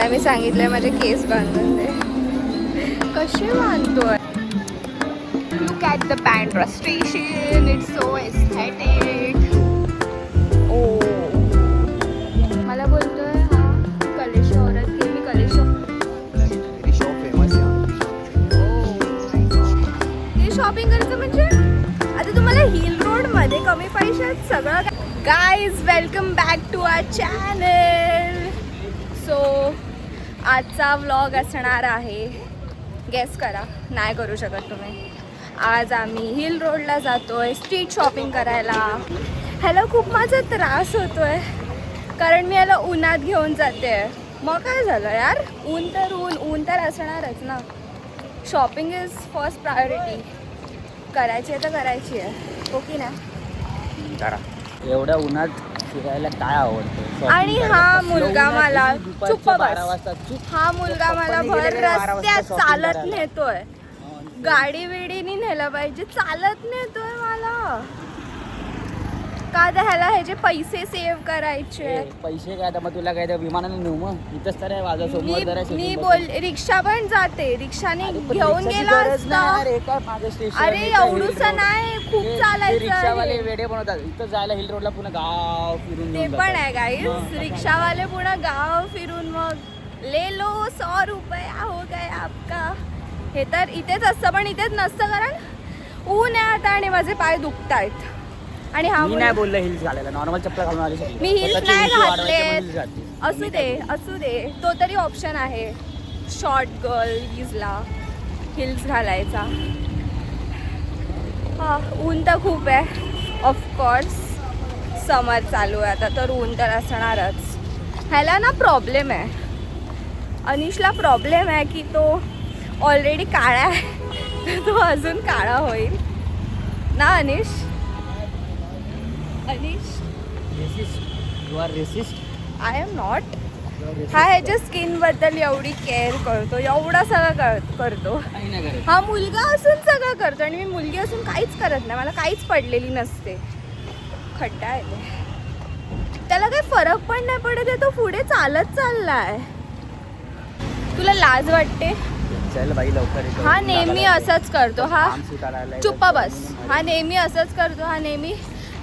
त्याला मी सांगितलंय माझे केस बांधून दे. कसे बांधतोय. Look at the Bandra station. It's so aesthetic. ओ मला बोलतोय हा कलेश औरत की मी कलेश शॉपिंग करायचं म्हणजे आता तुम्हाला हिल रोड मध्ये कमी पैशात सगळं. Guys welcome back to our channel. So आजचा व्लॉग असणार आहे, गेस करा, नाही करू शकत तुम्ही. आज आम्ही हिल रोडला जातोय स्ट्रीट शॉपिंग करायला. ह्याला खूप माझा त्रास होतोय कारण मी याला उन्हात घेऊन जाते. मग काय झालं यार, ऊन तर असणारच ना. Shopping is first priority. करायची आहे तर करायची आहे, हो की नाही. करा. एवढ्या उन्हात फिरायला काय आवडतं. आणि हा मुलगा मला चुप्प बस. हा मुलगा मला भर रस्त्यात चालत नेतोय. गाडी विडीनी नेलं पाहिजे, चालत नेतोय मला. का तर ह्याला ह्याचे पैसे सेव्ह करायचे. पैसे काय, मग तुला काय विमानाने नेऊ. मग इथंच तर आहे माझा समोर. मी बोल रिक्षा पण जाते, रिक्षाने घेऊन गेला असता. अरे एवढूसा नाही, खूप चालायचं. रिक्षावाले वेडे बनवतात. इथं जायला हिल रोडला पुन्हा गाव फिरून ते पण आहे गाईस. रिक्षावाले पुन्हा गाव फिरून मग ले लो 100 रुपये हो गए आपका. हे तर इथेच असतं पण इथेच नसतं कारण ऊन आहे आता आणि माझे पाय दुखतायत. आणि हा मी नाही बोललं हिल्स घालायला, नॉर्मल चप्पल घालून आली. मी हिल्स नाही घातले. असू दे तो तरी ऑप्शन आहे शॉर्ट गर्ल्सला हिल्स घालायचा. हा ऊन तर खूप आहे. ऑफकोर्स समर चालू आहे आता तर ऊन तर असणारच. ह्याला ना प्रॉब्लेम आहे, अनिशला प्रॉब्लेम आहे की तो ऑलरेडी काळा आहे तो अजून काळा होईल ना. Anish you are racist. I am not. हा ह्याच्या स्किन बद्दल एवढी केअर करतो, एवढा सगळं करतो. हा मुलगा असून सगळं करतो आणि मी मुलगी असून काहीच करत नाही. मला काहीच पडलेली नसते. खड्डा आहे ते. त्याला काही फरक पण नाही पडत आहे. तो पुढे चालत चाललाय. तुला लाज वाटते. चल बाई लवकर. हा नेहमी असंच करतो. हा चुप्पा बस. हा नेहमी असंच करतो. हा नेहमी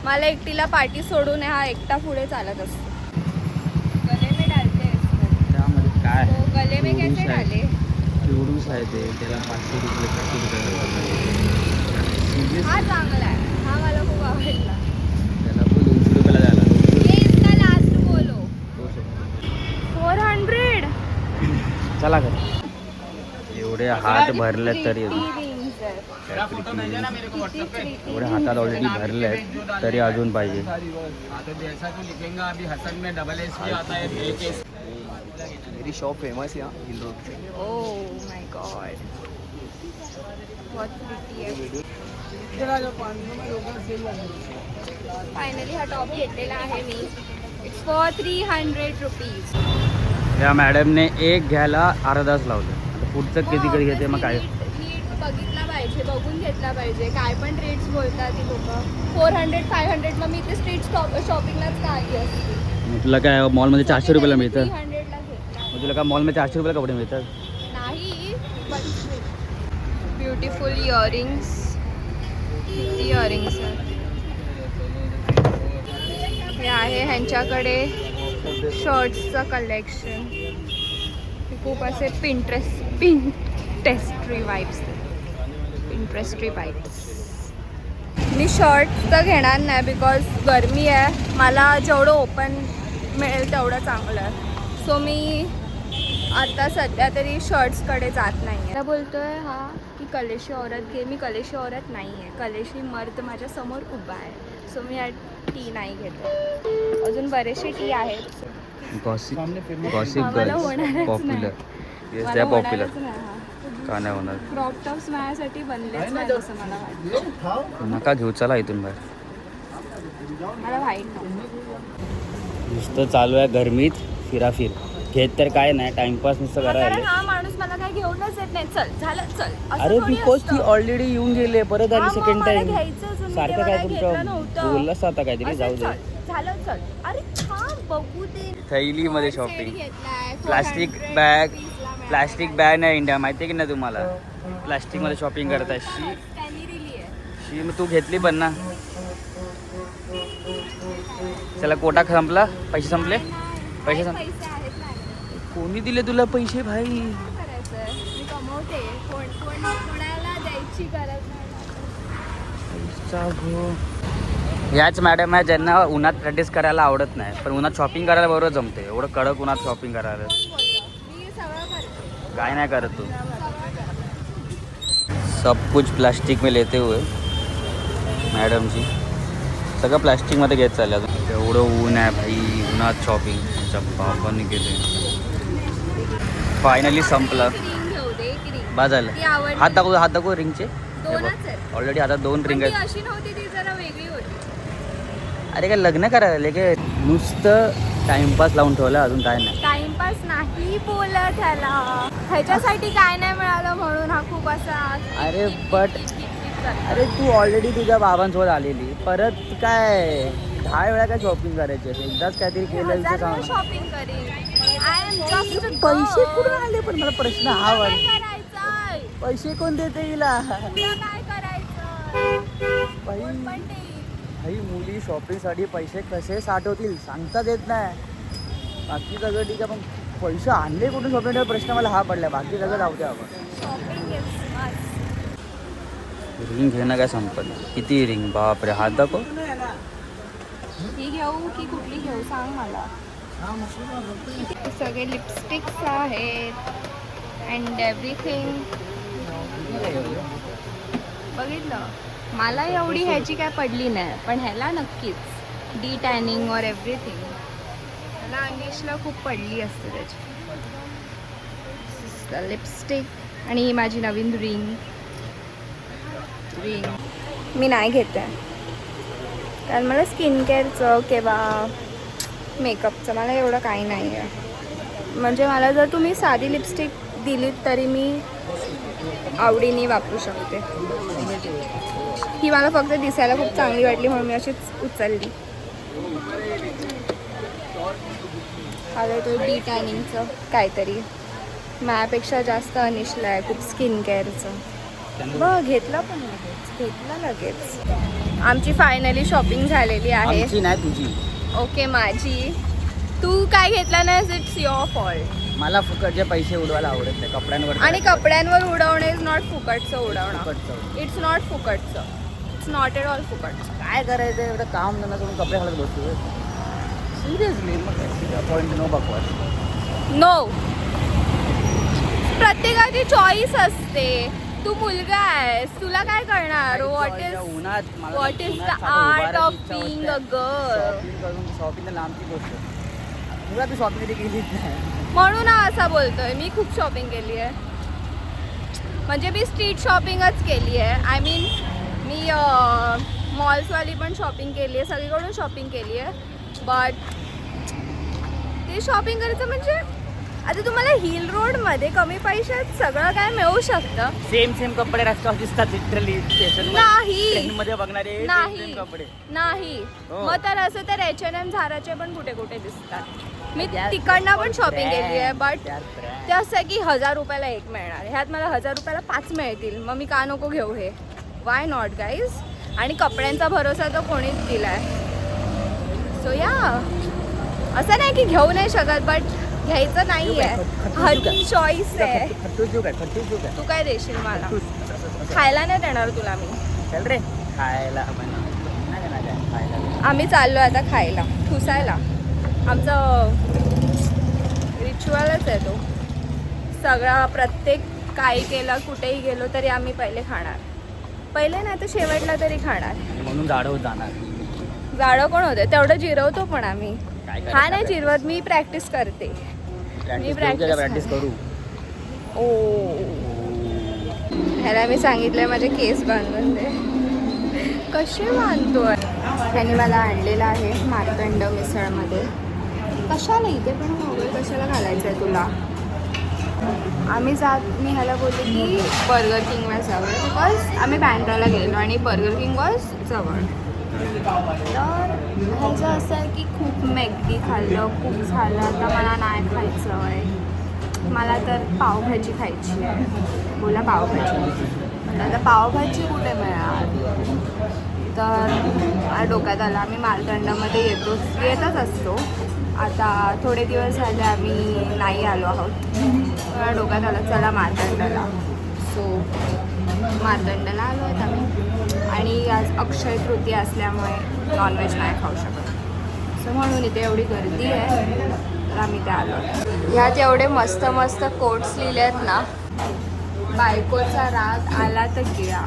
मला एकटीला पाठी सोडून हा एकटा पुढे चालत असतो. गले में डालते त्यामध्ये काय तो गले में कैसे डाले. चिवडूस आहे ते, त्याला 500 रुपये 700 रुपये. हा चांगला आहे, हा मला खूप आवडला. त्याला 200 रुपयाला द्यायला. ये इसका लास्ट बोलो 400. चला कर. एवढे हात भरले तरी एवढे हातात ऑलरेडी भरले आहेत तरी अजून पाहिजे. मेरी शॉप फेमस है hill road pay. Oh my God बहुत प्रिटी आहे. फायनली हा टॉप घेतलेला आहे मी. It's for 300 rupees. या मॅडमने एक घ्यायला अर्धा तास लावलं. आता पुढचं किती कधी घेते मग काय. बघितला पाहिजे, बघून घेतला पाहिजे. काय पण रेट्स बोलतात ती लोक. 400-500 मग मी ते स्ट्रीट शॉपिंगलाच का आली असते. तुला काय मॉलमध्ये 400 रुपयाला मिळतं. 300ला घेतला. मग तुला काय मॉलमध्ये 400 रुपयाला कपडे मिळतात. नाही ब्युटिफुल इयरिंग्स. किती इयरिंग्स हे आहे ह्यांच्याकडे. शर्ट्सचं कलेक्शन खूप असे पिंटरेस्ट्री वाईब्स. मी शर्ट्स तर घेणार नाही बिकॉज गरमी आहे. मला जेवढं ओपन मिळेल तेवढं चांगलं आहे. सो मी आता सध्या तरी शर्ट्सकडे जात नाही आहे. बोलतोय हा की कलेशी औरत घे. मी कलेशी औरत नाही आहे, कलेशी मर्द माझ्या समोर उभा आहे. सो मी टी नाही घेते. अजून बरेचसे टी आहेत. Gossip girls popular. येस त्या पॉप्युलर का नाही होणार. क्रॉप टॉप्स माझ्यासाठी बनलेच नाही असं मला वाटतं. नका घेऊ, चला इथून बाहेर. मला व्हाईट नुसतं चालू आहे गरमीत फिराफिर. घेत तर काय नाही, टाइमपास नुसतं करायला. हा माणूस मला काय घेऊनच येत नाही. चल झालं चल. अरे बिकॉज ती ऑलरेडी येऊन गेले, परत आली सेकंड टाइम. सारखं काय तुमचं बोललास आता काहीतरी. जाऊ दे झालं चल. अरे थांब बघू दे. थैलीमध्ये शॉपिंग. प्लास्टिक बॅग नाही इंडिया, माहिती आहे की नाही तुम्हाला? प्लास्टिकमध्ये शॉपिंग करत आहे. शी मग तू घेतली पण ना. चला कोटा संपला, पैसे संपले. पैसे संपले. कोणी दिले तुला पैसे भाई? मी कमवते, कोणाला द्यायची गरज नाही. याच मॅडम आहे ज्यांना उन्हात प्रॅक्टिस करायला आवडत नाही, पण उन्हात शॉपिंग करायला बरोबर जमते. एवढं कडक उन्हात शॉपिंग करायला. मी सगळं करते. काय नाही करत तू. सब कुछ प्लास्टिक में लेते हुए मॅडमची सगळं प्लास्टिकमध्ये घेत चाललं. एवढं ऊन आहे भाई, उन्हात शॉपिंग बापाने केले. फायनली संपलं. रिंग घेऊ दे, एक रिंग. बा झालं. ती आवडली. हात दाखवू रिंगचे. दोनच आहेत. ऑलरेडी आता 2 रिंग पण ती आहेत. अशी नव्हती, ती जरा वेगळी होती. अरे काय लग्न करायला काय? नुसतं टाइमपास लावून ठेवलं, अजून काय नाही. टाइमपास नाही बोलत ह्याला. ह्याच्यासाठी काय नाही मिळालं म्हणून हा खूप असा अरे but- अरे तू ऑलरेडी तुझ्या बाबांसोबत आलेली, परत काय 10 वेळा काय शॉपिंग करायची? एकदाच काहीतरी केलं तर सांग. शॉपिंग करीन. आय एम जस्ट पैसे कुठून आले? पण मला प्रश्न हा काय वाट. करायचंय? पैसे कोण देते हिला? तुला काय करायचं? बाई कोण पण देईल. भाई मुली शॉपिंगसाठी पैसे कसे साठवतील सांगताच येत नाही. बाकी सगळं ठीक आहे, पण पैसे आणले कुठून शॉपिंग? प्रश्न मला हा पडला. बाकी सगळं धावते आपण. Shopping is must. रिंग घेणं काय संपत. किती रिंग? बापरे, हात दाखव. ही घेऊ की कुठली घेऊ सांग मला. सगळे लिपस्टिक्स आहेत अँड एव्हरीथिंग. बघितलं, मला एवढी ह्याची काय पडली नाही, पण ह्याला नक्कीच डी टॅनिंग और एव्हरीथिंग. ह्याला अनिशला खूप पडली असते त्याची लिपस्टिक. आणि ही माझी नवीन रिंग. मी नाही घेत आहे कारण मला स्किन केअरचं किंवा मेकअपचं मला एवढं काही नाही आहे. म्हणजे मला जर तुम्ही साधी लिपस्टिक दिलीत तरी मी आवडीने वापरू शकते. ही मला फक्त दिसायला खूप चांगली वाटली म्हणून मी अशीच उचलली. आता तो डी टॅनिंगचं काहीतरी माझ्यापेक्षा जास्त अनिशला आहे खूप स्किन केअरचं. बघ घेतलं पण लगेच. आमची फायनली शॉपिंग झालेली आहे. आमची नाही तुझी. ओके माझी. तू काय घेतला नाहीस, इट्स युअर फॉल्ट. मला फुकटचे पैसे उडवायला आवडत नाही कपड्यांवर. आणि कपड्यांवर उडवणे इज नॉट फुकटचं उडवणं. फुकटचं. इट्स नॉट फुकटचं. इट्स नॉट एट ऑल फुकटचं. काय करायचं? एवढं काम धंदा सोडून कपडे घालत बसतो सिरियसली. मग पॉईंट नो बकवास. नो, प्रत्येकाची चॉईस असते. तू मुलगा आहेस, तुला काय करणार? What is the art of being a girl? Shopping तर लांबची गोष्ट. तुला तू शॉपिंग कधी केलीच नाही म्हणून हा असा बोलतोय. मी खूप शॉपिंग केली आहे. म्हणजे मी स्ट्रीट शॉपिंगच केली आहे. आय मीन मी मॉल्सवाली पण शॉपिंग केली आहे, सगळीकडून शॉपिंग केली आहे. बट ते शॉपिंग करायचं म्हणजे आता तुम्हाला हिल रोडमध्ये कमी पैशात सगळं काय मिळू शकतं. सेम कपडे रस्त्यावर दिसतात लिटरली स्टेशन नाही मध्ये बघणारे नाही कपडे नाही. हो. मग तर असं तर H&M झाराचे पण कुठे कुठे दिसतात. मी तिकडनं पण शॉपिंग केली आहे. बट ते असं आहे की 1000 रुपयाला एक मिळणार. ह्यात मला 1000 रुपयाला 5 मिळतील. मग मी का नको घेऊ हे? Why not guys? आणि कपड्यांचा भरोसा तर कोणीच दिलाय. सो या, असं नाही की घेऊ नाही शकत, बट घ्यायचं नाही आहे. हर चॉईस आहे. तू काय देशील मला? खायला नाही देणार तुला मी. चल रे खायला. आम्ही चाललो आता खायला, ठुसायला. आमचं रिच्युअलच आहे तो. सगळा प्रत्येक काही केलं, कुठेही गेलो तरी आम्ही पहिले खाणार. पहिले नाही तर शेवटला तरी खाणार. म्हणून जाडं जाणार. जाडं कोण होते? तेवढं जिरवतो पण आम्ही. काय हा नाही जिरवत, मी प्रॅक्टिस करते. प्रॅक्टिस करू. ओ ह्याला मी सांगितलंय माझे केस बांधून दे. कसे बांधतोय? त्याने मला आणलेलं आहे मार्तंड मिसळमध्ये. कशाला इथे पण मोबाईल कशाला घालायचं आहे तुला? आम्ही मी ह्याला बोलले की बर्गर किंगला जवळ, बिकॉज आम्ही बँड्राला गेलो आणि बर्गर किंग वॉज जवळ. तर ह्याचं असं आहे की खूप मॅगडी खाल्लं, खूप झालं, आता मला नाही खायचं आहे. मला तर पावभाजी खायची आहे. बोला पावभाजी. म्हटलं आता पावभाजी कुठे मिळणार? तर मला डोक्यात आलं आम्ही मार्तंडामध्ये येतच असतो. आता थोडे दिवस झाले आम्ही नाही आलो आहोत. मला डोक्यात आलं चला मार्तंडाला. सो मार्तंडाला आलो आहेत आम्ही. आणि आज अक्षय तृतीया असल्यामुळे नॉनव्हेज नाही खाऊ शकत. सो म्हणून इथे एवढी गर्दी आहे तर आम्ही ते आलो. ह्यात एवढे मस्त मस्त कोट्स लिहिले आहेत ना. बायकोचा राग आला तर गिळा,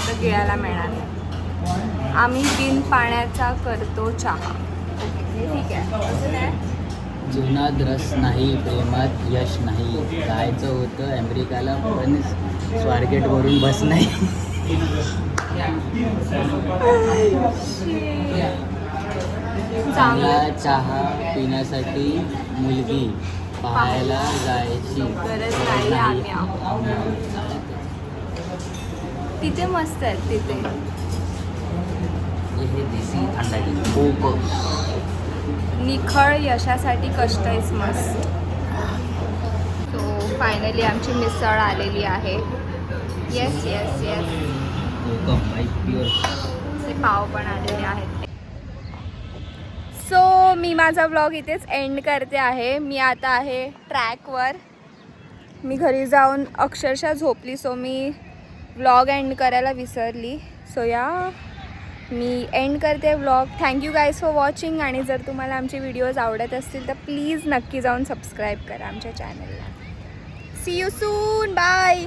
तर गिळायला मिळणार नाही. आम्ही बिन पाण्याचा करतो चहा. ओके ठीक आहे. असं काय जीवनात रस नाही, प्रेमात यश नाही. जायचं होतं अमेरिकाला पण स्वारगेटवरून बस नाही. चांगला चहा पिण्यासाठी मुलगी पाहायला जायची गरज नाही. आम्ही आहोत तिथे मस्त आहेत. तिथे हे देसी थंड खूप निखळ यशासाठी कष्ट इज मस्त. सो फायनली आमची मिसळ आलेली आहे. Yes yes yes. ते पाव पण आलेले आहेत. सो मी माझा व्लॉग इथेच एंड करते आहे. मी आता आहे ट्रॅकवर. मी घरी जाऊन अक्षरशः झोपली. सो मी व्लॉग एंड करायला विसरली. सो या मी एंड करते vlog. Thank you guys for watching. आणि जर तुम्हाला आमचे व्हिडिओज आवडत असतील तर प्लीज नक्की जाऊन सबस्क्राईब करा आमच्या चॅनलला. See you soon. बाय.